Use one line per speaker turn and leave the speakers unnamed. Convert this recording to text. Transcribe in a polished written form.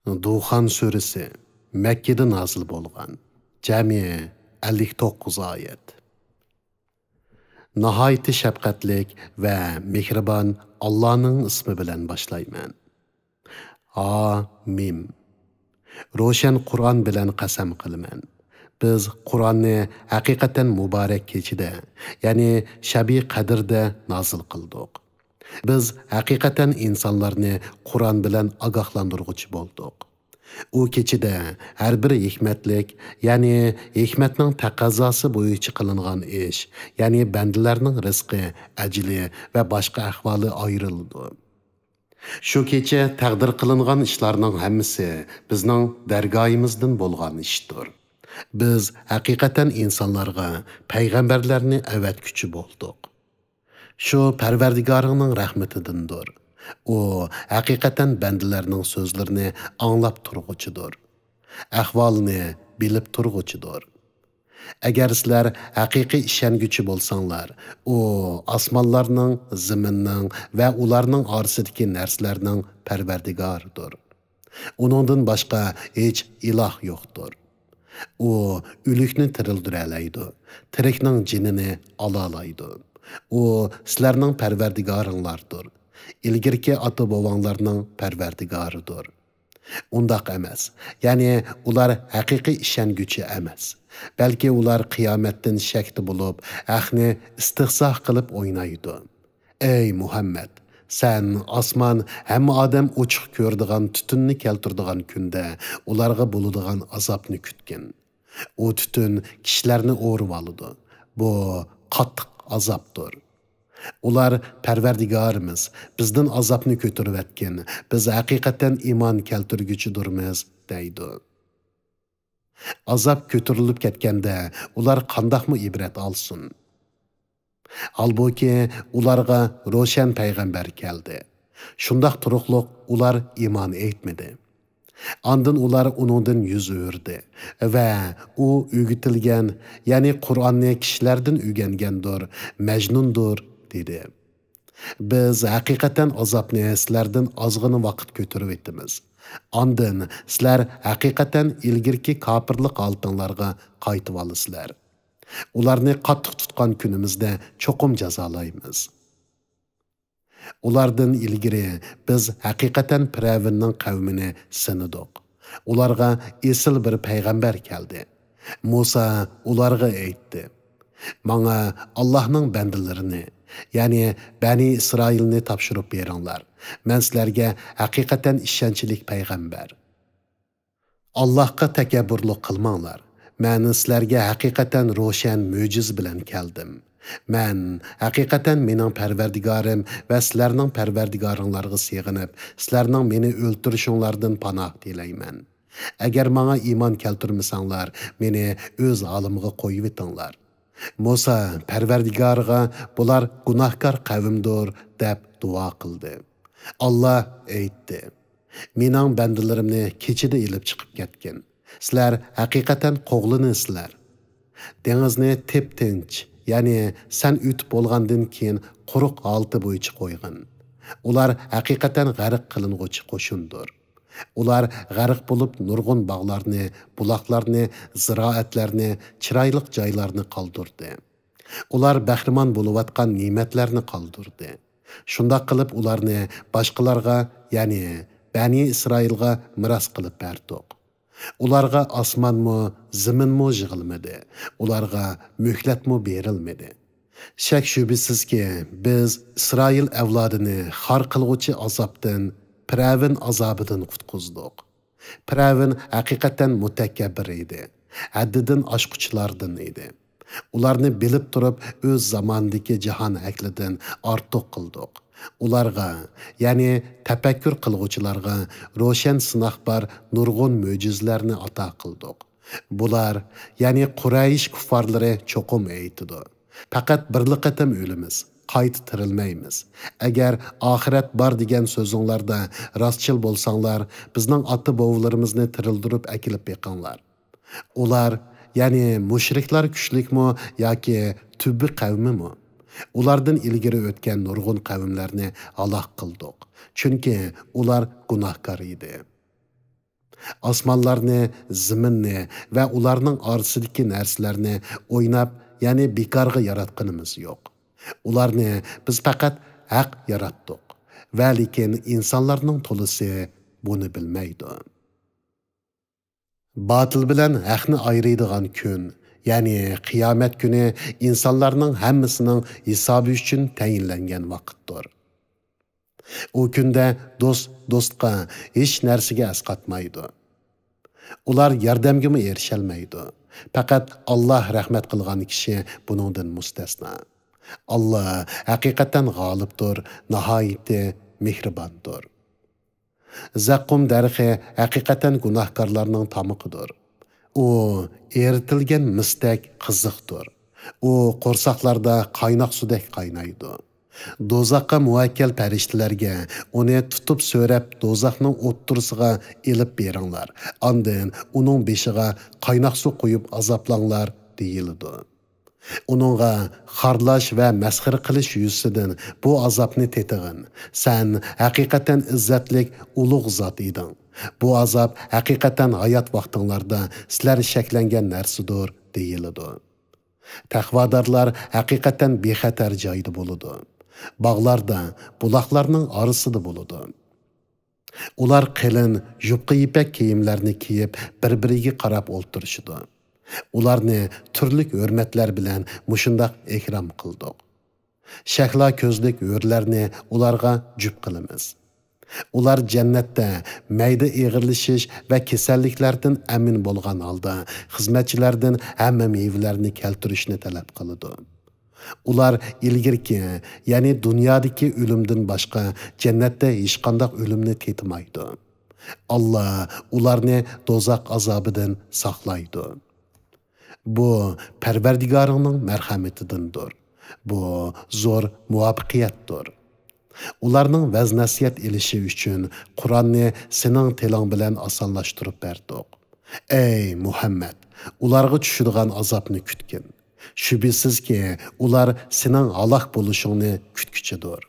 Duhan suresi Mekke'de nazil bolgan. Cami 59 ayet. Nahayeti şefqatlik ve mehriban Allah'ın ismi bilen başlayman. Mim. Roşan Kur'an bilen qasam qilman. Biz Kur'an'ni hakikaten mübarek keçide, yani Şabi Kadir'de nazil qildik. Biz hakikaten insanlarni Kur'an bilen agahlandırgıcı boldik. U keçide her bir hikmetlik, yani hikmetning taqazosi bo'yicha qilingan ish, yani bandalarning rizqi, ajli va boshqa ahvoli ayrildi. Shu kecha taqdir qilingan ishlarning hammasi bizning dargoyimizdan bo'lgan ishdir. Biz haqiqatan insonlarga payg'ambarlarni avatguchi bo'ldik. Shu Parvardigoringning rahmatidandir. U haqiqatan bandalarning so'zlarini anglab turg'uchidir. Ahvolni bilib turg'uchidir. Agar sizlar haqiqiy ishonguchi bo'lsanglar, u osmonlarning, zaminning va ularning orasidagi narsalarning Parvardigoridir. Uningdan boshqa hech iloh yo'qdir. U o'likni tirildiradi, tirikning jinini olalaydi. U sizlarning Parvardigoringlardir. İlgirki ata bobonglarning Parvardigoridir. Undaq emas. Yani ular haqiqiy ishonguchi emas. Balki ular qiyomatdan shakda bo'lib, haqni istihzo qilib o'ynaydi. Ey Muhammad, sen osmon hamma odam ochiq ko'rdigan tutunni keltirdigan kunda ularga bo'ladigan azobni kutgin. O tutun kishilarni o'rib oladi. Bu qattiq azobdir. Ular Parvardigorimiz bizdan azobni ko'tarib etgan, biz haqiqatan iymon keltirguchidirmiz deydi. Azob ko'tarilib ketganda ular qandoqmi ibrat olsin? Halbuki ularga ro'shan payg'ambar keldi. Shundoq turuqliq ular iymon etmadi. Andın ular uningdan yuz o'rdi va u o'gitilgan, ya'ni Qur'onni kishilardan o'rgangandir, majnundir dedi. Biz haqiqatan azobni sizlardan ozg'ina vaqt ko'tarib etamiz. Andın sizlar haqiqatan ilgirki kofirlik holtinglarga qaytib olasizlar. Ularni qattiq tutgan kunimizda cho'qim jazolaymiz. Ulardan ilgiri biz haqiqatan Firavunning qavmini sinadik. Ularga esil bir payg'ambar keldi. Musa ularga aytdi: "Manga Allohning bandalarini, yani Bani İsrailni topshirib beringlar. Men sizlarga haqiqatan ishonchlik payg'ambar. Allohga takabburlik qilmanglar. Men sizlarga haqiqatan ro'shan mo'jiz bilan keldim. Men haqiqatan mening Parvardigorim va sizlarning Parvardigoringlarga sig'inib, sizlarning meni o'ltirishinglardan panoh tilayman. Agar menga iymon keltirmasanglar, meni o'z holimga qo'yib etinglar." Musa Parvardigoriga bular gunohkor qavmdir deb duo qildi. Allah aytdi: "Mening bandalarimni kechida ilib chiqib ketgan. Sizlar haqiqatan qo'g'linisizlar. Dengizni tep-tinch, yani sen o'tib bo'lgandan keyin quruq holati bo'yicha qo'ygan. Ular haqiqatan g'arq qilinguchi qo'shindir. Ular g'arq bo'lib nurg'un bog'larni, buloqlarni, ziroatlarni, chiroyli joylarni qoldirdi. Ular bahramon bo'layotgan ne'matlarni qoldirdi. Shundoq qilib ularni boshqalarga, ya'ni Bani İsrailga miros qilib berdik. Ularga osmonmi, zaminmi yig'ilmadi. Ularga muhlatmi berilmadi. Shak shubisizki biz İsrail avlodini xor qilg'uchi azobdan, Firavun azobidan qutqizdik. Firavun haqiqatan mutakabbir edi. Haddidan oshquchilardan edi. Ularni bilib turib o'z zamonidagi jahon aqlidan ortiq qildik. Ularga, ya'ni tafakkur qilg'uvchilarga ro'shan sinoqbar nurg'un mo'jizlarni ato qildik. Bular, ya'ni Quraysh kuffarlari cho'qim aytdi: "Faqat birli qatam o'limiz, qayta tirilmaymiz. Agar oxirat bor degan so'zinglarda rostchil bo'lsanglar, bizning ota-bobolarimizni tirildirib akilib beqinglar." Ular, ya'ni mushriklar kuchlikmi yoki tubbi qavmimi? Ulardan ilgari o'tgan nurg'un qavmlarni halok qildik. Chunki ular gunohkor edi. Osmonlarni, zaminni va ularning orasidagi narsalarni o'ynab, ya'ni bekorga yaratganimiz yo'q. Ularni biz faqat haq yaratdik. Va lekin insonlarning to'lisi buni bilmaydi. Batıl bilan haqni ayıradigan kun, ya'ni qiyomat kuni insonlarning hammasining hisobi uchun tayinlangan vaqtdir. U kunda do'st do'stga hech narsaga asqatmaydi. Ular yordamga erisholmaydi. Faqat Alloh rahmat qilgan kishi buningdan mustasno. Alloh haqiqatan g'olibdir, nihoyatda mehribondir. Zaqqum darxi haqiqatan gunohkorlarning tamuqidir. U eritilgan misdak qiziqdir. U qo'rsoqlarda qaynoq sudek qaynaydi. Dozaqqa muvakkal farishtalarga uni tutib so'rab dozaqning o'ttirisiga ilib beringlar. Ondan uning beshiga qaynoq suv quyib azoblanglar deyildi. Uningga xarlash va masxara qilish yuzidan bu azobni tetig'in. Sen haqiqatan izzatlik ulug' zot eding. Bu azob haqiqatan hayot vaqtinglarda sizlar shaklangan narsadir deyildi. Taqvodorlar haqiqatan bexatar joyda bo'ladi. Bog'larda, buloqlarning orasida bo'ladi. Ular qalin, yupqa ipak kiyimlarni kiyib, bir-biriga qarab o'ltirishdi. Ularni turli hurmatlar bilan mushundaq ikrom qildik. Shahlo ko'zlik o'rlarni ularga jup qilamiz. Ular jannatda mayda eg'irlashish va kasalliklardan amin bo'lgan holda xizmatchilardan hamma mevlarni keltirishni talab qiladi. Ular ilgirki, ya'ni dunyodagi o'limdan boshqa jannatda hech qanday o'limni tetmaydi. Alloh ularni do'zax azobidan saqlaydi. Bu Parvardigoringning marhamatidandir. Bu zo'r muvaffaqiyatdir. Ularning vaz-nasiyat elishi uchun Qur'onni sening tiling bilan osonlashtirib berdik. Ey Muhammad, ularga tushadigan azobni kutgin. Shubhisizki, ular sening halok bo'lishingni kutguchidir.